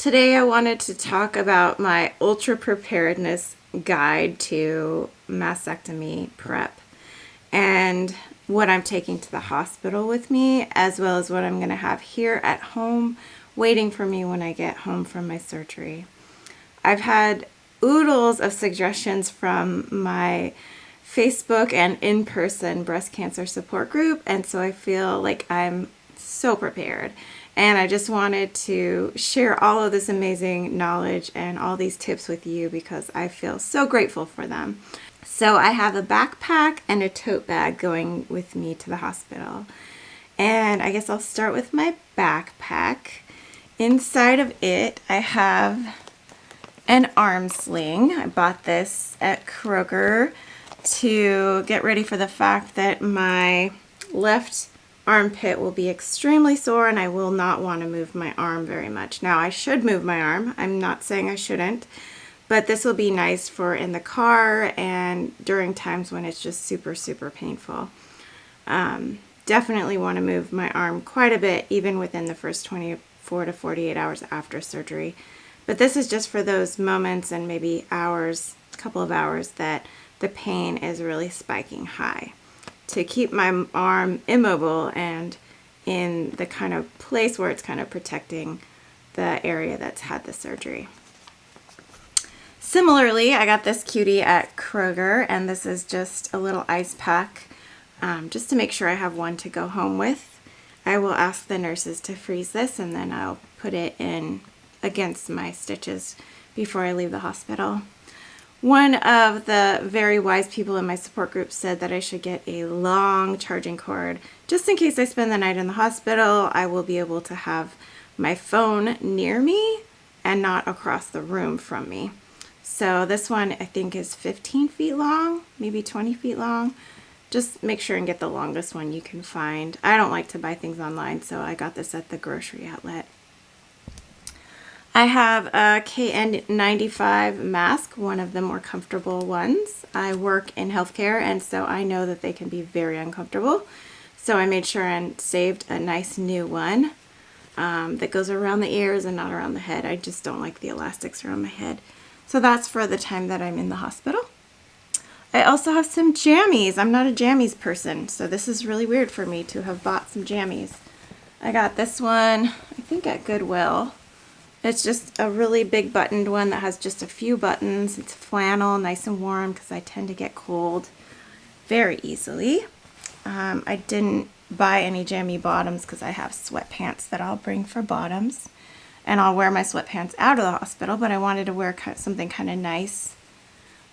Today I wanted to talk about my ultra-preparedness guide to mastectomy prep and what I'm taking to the hospital with me, as well as what I'm going to have here at home waiting for me when I get home from my surgery. I've had oodles of suggestions from my Facebook and in-person breast cancer support group, and so I feel like I'm so prepared. And I just wanted to share all of this amazing knowledge and all these tips with you because I feel so grateful for them. So I have a backpack and a tote bag going with me to the hospital. And I guess I'll start with my backpack. Inside of it, I have an arm sling. I bought this at Kroger to get ready for the fact that my left armpit will be extremely sore and I will not want to move my arm very much. Now, I should move my arm. I'm not saying I shouldn't, but this will be nice for in the car and during times when it's just super, super painful. Definitely want to move my arm quite a bit, even within the first 24 to 48 hours after surgery. But this is just for those moments and maybe hours, a couple of hours, that the pain is really spiking high, to keep my arm immobile and in the kind of place where it's kind of protecting the area that's had the surgery. Similarly, I got this cutie at Kroger, and this is just a little ice pack, just to make sure I have one to go home with. I will ask the nurses to freeze this, and then I'll put it in against my stitches before I leave the hospital. One of the very wise people in my support group said that I should get a long charging cord. Just in case I spend the night in the hospital, I will be able to have my phone near me and not across the room from me. So this one I think is 15 feet long, maybe 20 feet long. Just make sure and get the longest one you can find. I don't like to buy things online, so I got this at the grocery outlet. I have a KN95 mask, one of the more comfortable ones. I work in healthcare, and so I know that they can be very uncomfortable. So I made sure and saved a nice new one that goes around the ears and not around the head. I just don't like the elastics around my head. So that's for the time that I'm in the hospital. I also have some jammies. I'm not a jammies person, so this is really weird for me to have bought some jammies. I got this one, I think at Goodwill. It's just a really big buttoned one that has just a few buttons. It's flannel, nice and warm, because I tend to get cold very easily. I didn't buy any jammy bottoms because I have sweatpants that I'll bring for bottoms. And I'll wear my sweatpants out of the hospital, but I wanted to wear something kind of nice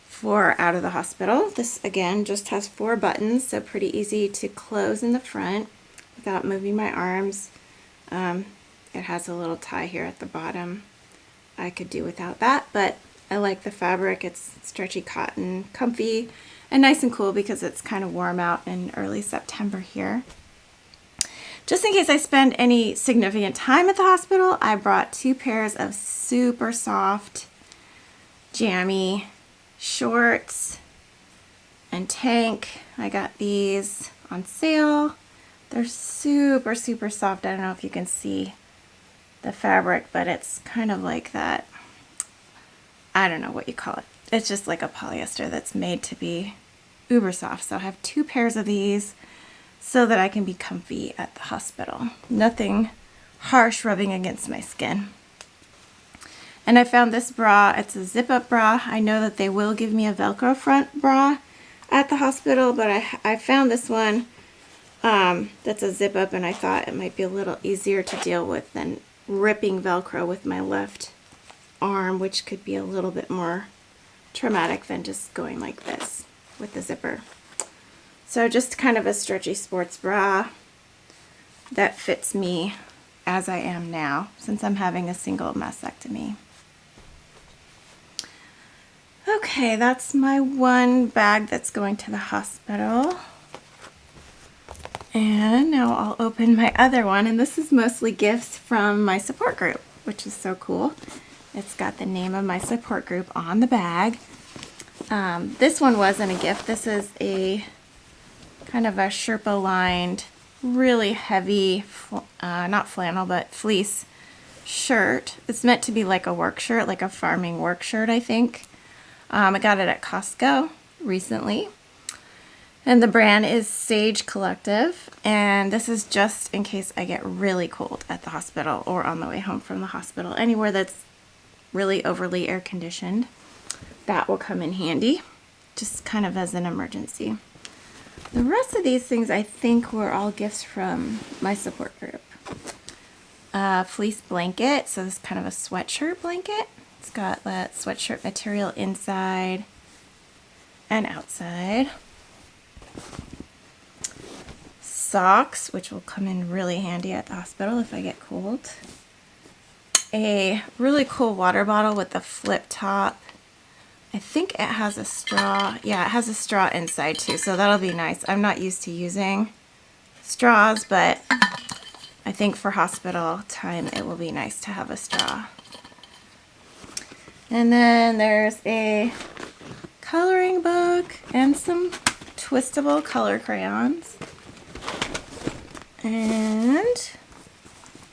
for out of the hospital. This, again, just has 4 buttons, so pretty easy to close in the front without moving my arms. It has a little tie here at the bottom. I could do without that, but I like the fabric. It's stretchy cotton, comfy, and nice and cool because it's kind of warm out in early September here. Just in case I spend any significant time at the hospital, I brought 2 pairs of super soft jammy shorts and tank. I got these on sale. They're super, super soft. I don't know if you can see the fabric, but it's kind of like that, I don't know what you call it. It's just like a polyester that's made to be uber soft. So I have 2 pairs of these so that I can be comfy at the hospital. Nothing harsh rubbing against my skin. And I found this bra. It's a zip-up bra. I know that they will give me a velcro front bra at the hospital, but I found this one that's a zip-up, and I thought it might be a little easier to deal with than ripping velcro with my left arm, which could be a little bit more traumatic than just going like this with the zipper. So just kind of a stretchy sports bra that fits me as I am now, since I'm having a single mastectomy. Okay, that's my one bag that's going to the hospital. And now I'll open my other one, and this is mostly gifts from my support group, which is so cool. It's got the name of my support group on the bag. This one wasn't a gift. This is a kind of a Sherpa lined, really heavy, not flannel, but fleece shirt. It's meant to be like a work shirt, like a farming work shirt, I think. I got it at Costco recently. And the brand is Sage Collective. And this is just in case I get really cold at the hospital or on the way home from the hospital. Anywhere that's really overly air conditioned. That will come in handy, just kind of as an emergency. The rest of these things I think were all gifts from my support group. Fleece blanket, so this is kind of a sweatshirt blanket. It's got that sweatshirt material inside and outside. Socks, which will come in really handy at the hospital if I get cold. A really cool water bottle with a flip top. I think it has a straw. Yeah, it has a straw inside too, so that'll be nice. I'm not used to using straws, but I think for hospital time it will be nice to have a straw. And then there's a coloring book and some twistable color crayons. And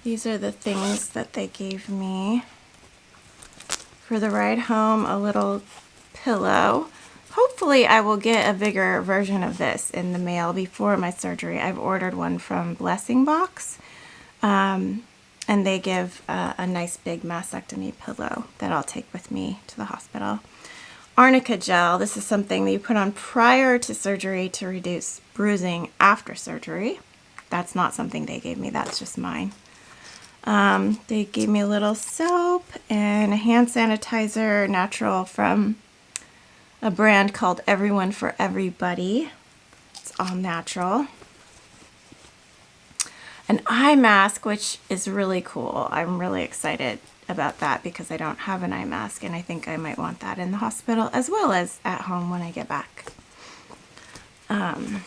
these are the things that they gave me for the ride home. A little pillow. Hopefully I will get a bigger version of this in the mail before my surgery. I've ordered one from Blessing Box, and they give a nice big mastectomy pillow that I'll take with me to the hospital. Arnica Gel. This is something that you put on prior to surgery to reduce bruising after surgery. That's not something they gave me, that's just mine. They gave me a little soap and a hand sanitizer, natural, from a brand called Everyone for Everybody. It's all natural. An eye mask, which is really cool. I'm really excited about that because I don't have an eye mask, and I think I might want that in the hospital as well as at home when I get back. And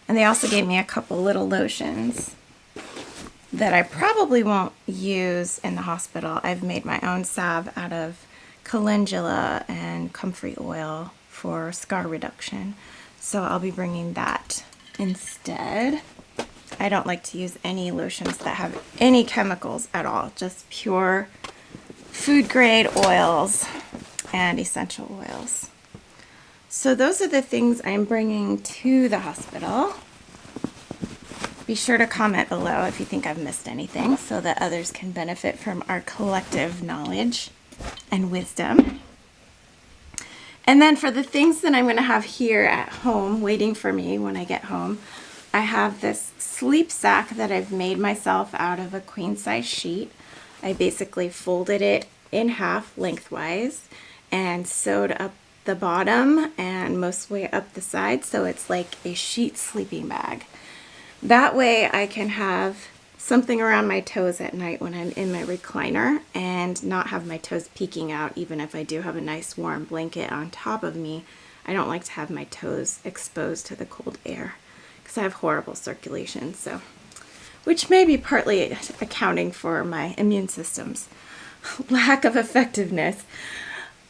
they also gave me a couple little lotions that I probably won't use in the hospital. I've made my own salve out of calendula and comfrey oil for scar reduction, so I'll be bringing that instead. I don't like to use any lotions that have any chemicals at all, just pure food grade oils and essential oils. So those are the things I'm bringing to the hospital. Be sure to comment below if you think I've missed anything so that others can benefit from our collective knowledge and wisdom. And then for the things that I'm going to have here at home waiting for me when I get home, I have this sleep sack that I've made myself out of a queen size sheet. I basically folded it in half lengthwise and sewed up the bottom and most way up the side, so it's like a sheet sleeping bag. That way I can have something around my toes at night when I'm in my recliner and not have my toes peeking out. Even if I do have a nice warm blanket on top of me, I don't like to have my toes exposed to the cold air because I have horrible circulation, so which may be partly accounting for my immune system's lack of effectiveness.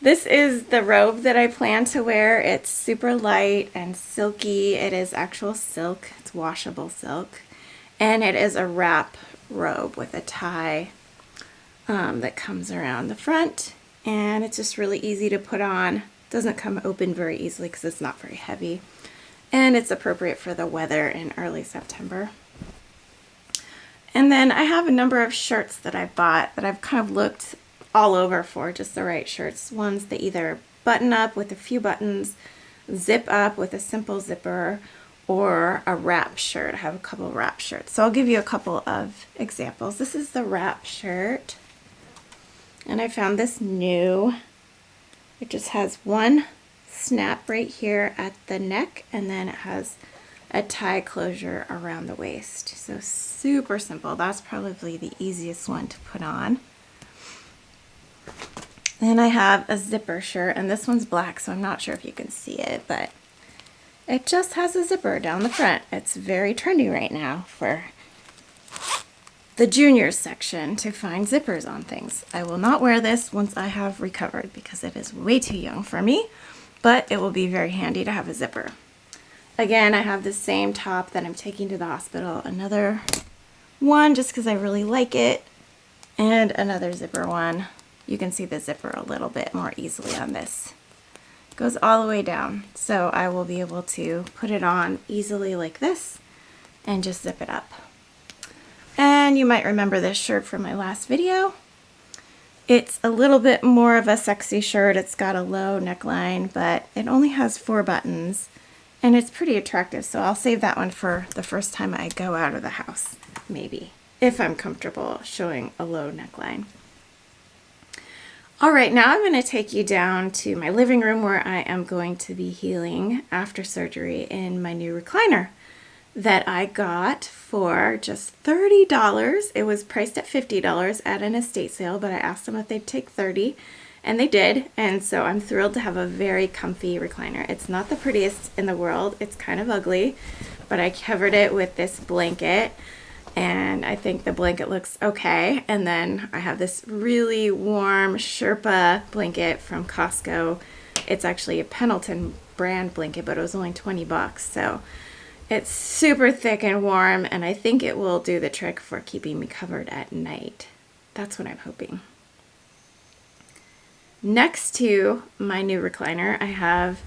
This is the robe that I plan to wear. It's super light and silky. It is actual silk. It's washable silk. And it is a wrap robe with a tie that comes around the front. And it's just really easy to put on. It doesn't come open very easily because it's not very heavy. And it's appropriate for the weather in early September. And then I have a number of shirts that I bought that I've kind of looked all over for just the right shirts. Ones that either button up with a few buttons, zip up with a simple zipper, or a wrap shirt. I have a couple of wrap shirts. So I'll give you a couple of examples. This is the wrap shirt. And I found this new. It just has one snap right here at the neck, and then it has a tie closure around the waist. So super simple. That's probably the easiest one to put on. Then I have a zipper shirt, and this one's black, so I'm not sure if you can see it, but it just has a zipper down the front. It's very trendy right now for the juniors section to find zippers on things. I will not wear this once I have recovered because it is way too young for me, but it will be very handy to have a zipper. Again, I have the same top that I'm taking to the hospital, another one just because I really like it, and another zipper one. You can see the zipper a little bit more easily on this. It goes all the way down, so I will be able to put it on easily like this and just zip it up. And you might remember this shirt from my last video. It's a little bit more of a sexy shirt. It's got a low neckline, but it only has 4 buttons, and it's pretty attractive, so I'll save that one for the first time I go out of the house, maybe, if I'm comfortable showing a low neckline. All right, now I'm going to take you down to my living room where I am going to be healing after surgery in my new recliner that I got for just $30. It was priced at $50 at an estate sale, but I asked them if they'd take $30, and they did, and so I'm thrilled to have a very comfy recliner. It's not the prettiest in the world. It's kind of ugly, but I covered it with this blanket, and I think the blanket looks okay. And then I have this really warm Sherpa blanket from Costco. It's actually a Pendleton brand blanket, but it was only 20 bucks, so it's super thick and warm, and I think it will do the trick for keeping me covered at night. That's what I'm hoping. Next to my new recliner, I have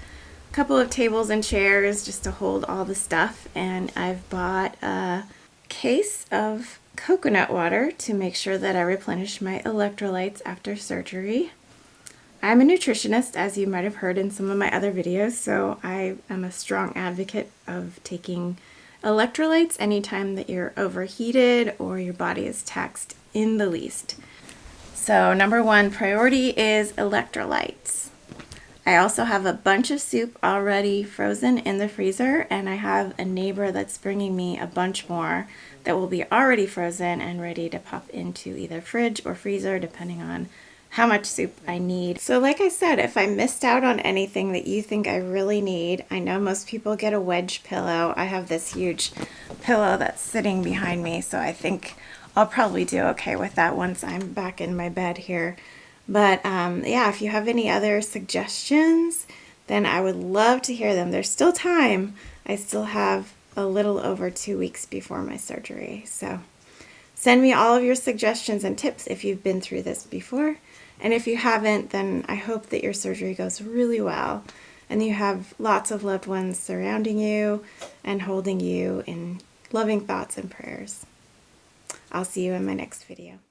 a couple of tables and chairs just to hold all the stuff, and I've bought a case of coconut water to make sure that I replenish my electrolytes after surgery. I'm a nutritionist, as you might have heard in some of my other videos, so I am a strong advocate of taking electrolytes anytime that you're overheated or your body is taxed in the least. So number 1 priority is electrolytes. I also have a bunch of soup already frozen in the freezer, and I have a neighbor that's bringing me a bunch more that will be already frozen and ready to pop into either fridge or freezer depending on how much soup I need. So like I said, if I missed out on anything that you think I really need, I know most people get a wedge pillow. I have this huge pillow that's sitting behind me, so I think I'll probably do okay with that once I'm back in my bed here. But yeah, if you have any other suggestions, then I would love to hear them. There's still time. I still have a little over 2 weeks before my surgery. So send me all of your suggestions and tips if you've been through this before. And if you haven't, then I hope that your surgery goes really well and you have lots of loved ones surrounding you and holding you in loving thoughts and prayers. I'll see you in my next video.